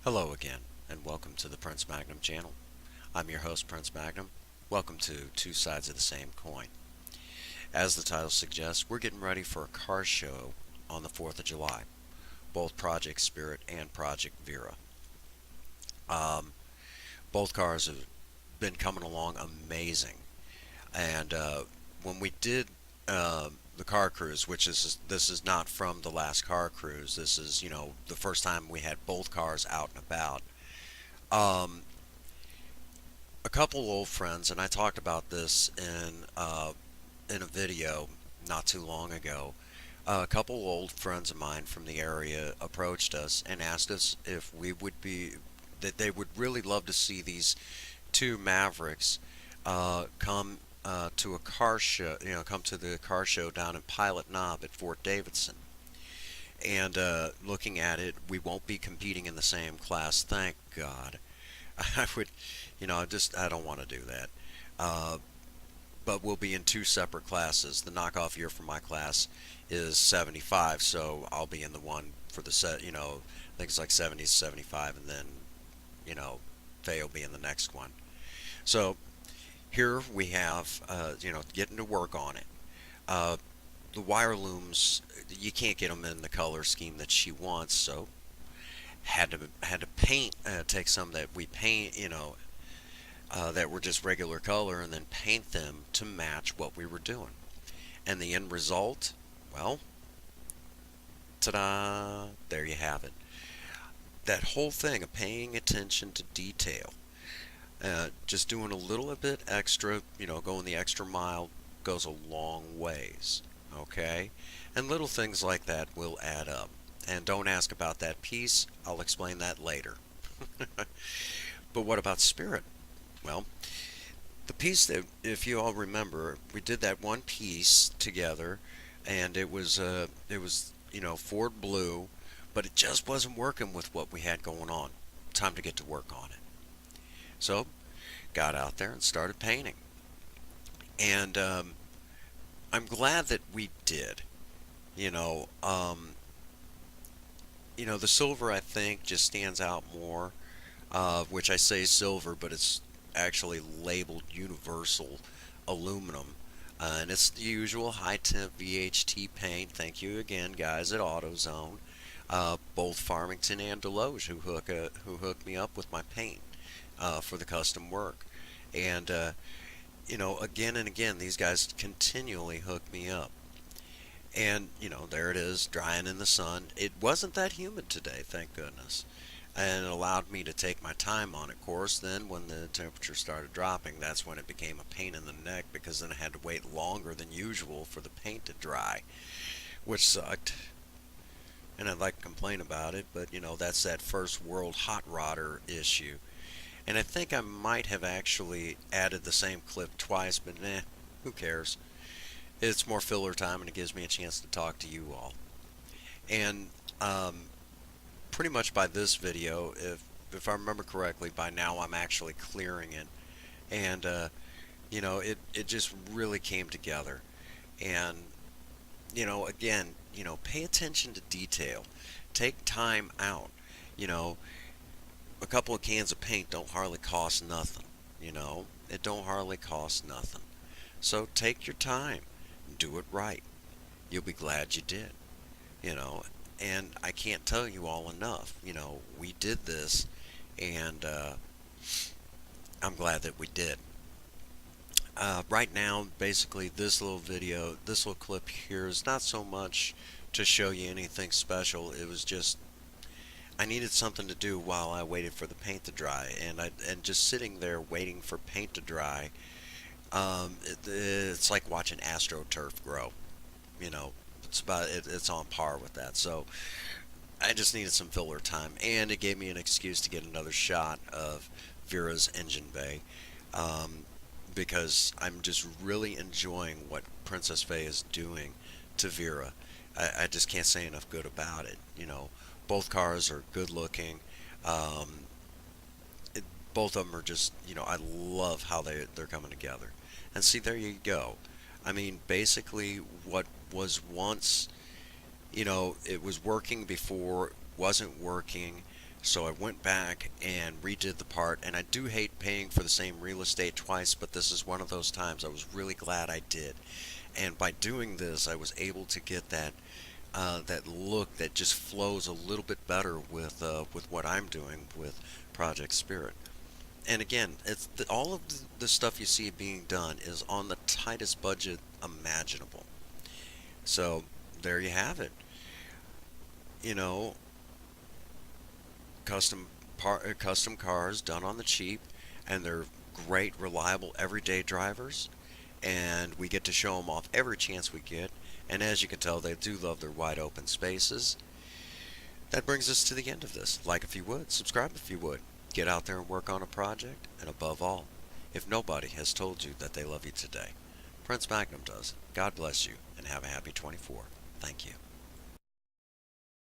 Hello again, and welcome to the Prince Magnum channel. I'm your host, Prince Magnum. Welcome to Two Sides of the Same Coin. As the title suggests, we're getting ready for a car show on the 4th of July, both Project Spirit and Project Vera. Um, both cars have been coming along amazing, and when we did the car cruise, which is this is not from the last car cruise. This is the first time we had both cars out and about. Um, a couple old friends, and I talked about this in a video not too long ago. A couple old friends of mine from the area approached us and asked us if we would be that they would really love to see these two Mavericks come to a car show, come to the car show down in Pilot Knob at Fort Davidson. And looking at it, we won't be competing in the same class, thank God. I would, I don't want to do that. Uh, but we'll be in two separate classes. The knockoff year for my class is 75, so I'll be in the one for the set, I think it's like 70 to 75, and then, you know, Faye will be in the next one. So here we have, getting to work on it. Uh, the wire looms, you can't get them in the color scheme that she wants, so had to paint, take some that we paint, that were just regular color, and then paint them to match what we were doing. And the end result, well, ta-da! There you have it. That whole thing of paying attention to detail, just doing a little bit extra, going the extra mile goes a long ways. Okay? And little things like that will add up. And don't ask about that piece, I'll explain that later. But what about spirit? Well, the piece that, if you all remember, we did that one piece together, and it was Ford Blue, but it just wasn't working with what we had going on. Time to get to work on it. So, got out there and started painting. And I'm glad that we did. You know, um, the silver I think just stands out more. Which I say silver, but it's actually labeled universal aluminum. And it's the usual high temp VHT paint. Thank you again, guys at AutoZone. Both Farmington and Deloge who hooked me up with my paint for the custom work. And again and again, these guys continually hook me up. And there it is, drying in the sun. It wasn't that humid today, thank goodness, and it allowed me to take my time on it. Of course, then when the temperature started dropping, that's when it became a pain in the neck, because then I had to wait longer than usual for the paint to dry, which sucked. And I'd like to complain about it, but that's that first world hot rodder issue. And I think I might have actually added the same clip twice, but who cares? It's more filler time, and it gives me a chance to talk to you all. And pretty much by this video, if I remember correctly, by now I'm actually clearing it, and it just really came together. And again, pay attention to detail, take time out. You know, a couple of cans of paint don't hardly cost nothing. It don't hardly cost nothing. So take your time, do it right. You'll be glad you did. You know, and I can't tell you all enough. We did this, and I'm glad that we did. Right now, basically, this little clip here is not so much to show you anything special. It was just I needed something to do while I waited for the paint to dry, and just sitting there waiting for paint to dry. It's like watching AstroTurf grow. You know, it's on par with that. So I just needed some filler time, and it gave me an excuse to get another shot of Vera's engine bay, um, because I'm just really enjoying what Princess Faye is doing to Vera. I just can't say enough good about it. Both cars are good looking. Um, it, both of them are just, I love how they're coming together. And see, there you go. I mean, basically, what was once, it was working before, wasn't working. So I went back and redid the part, and I do hate paying for the same real estate twice, but this is one of those times I was really glad I did. And by doing this, I was able to get that look that just flows a little bit better with what I'm doing with Project Spirit. And again, all of the stuff you see being done is on the tightest budget imaginable. So there you have it. You know, custom cars done on the cheap, and they're great, reliable, everyday drivers. And we get to show them off every chance we get. And as you can tell, they do love their wide open spaces. That brings us to the end of this. Like if you would, subscribe if you would. Get out there and work on a project, and above all, if nobody has told you that they love you today, Prince Magnum does. God bless you, and have a happy 24. Thank you.